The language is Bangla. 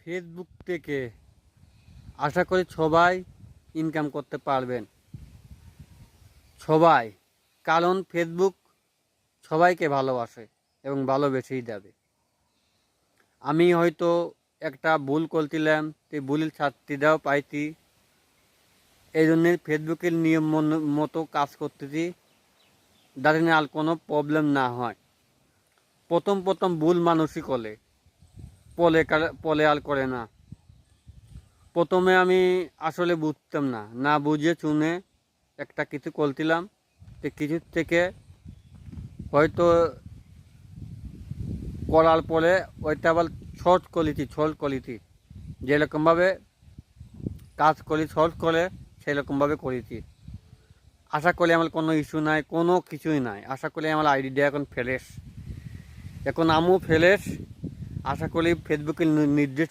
ফেসবুক থেকে আশা করি সবাই ইনকাম করতে পারবেন, সবাই। কারণ ফেসবুক সবাইকে ভালোবাসে এবং ভালোবেসেই যাবে। আমি হয়তো একটা ভুল করছিলাম, সেই ভুলের শাস্তিটাও পাইছি। এই জন্যে ফেসবুকের নিয়ম মতো কাজ করতেছি, যাতে না আর কোনো প্রবলেম না হয়। প্রথম ভুল মানুষই করে, পলে আর করে না। প্রথমে আমি আসলে বুঝতাম না, না বুঝে শুনে একটা কিছু করছিলাম, তো কিছুর থেকে হয়তো করার পরে ওইটা আবার শর্ট করেছি যেরকমভাবে কাজ করি শর্ট করে সেরকমভাবে করেছি। আশা করি আমার কোনো ইস্যু নাই, কোনো কিছুই নাই। আশা করি আমার আইডিটা এখন ফ্রেশ, এখন আমিও ফ্রেশ। আশা করি ফেসবুকের নির্দেশ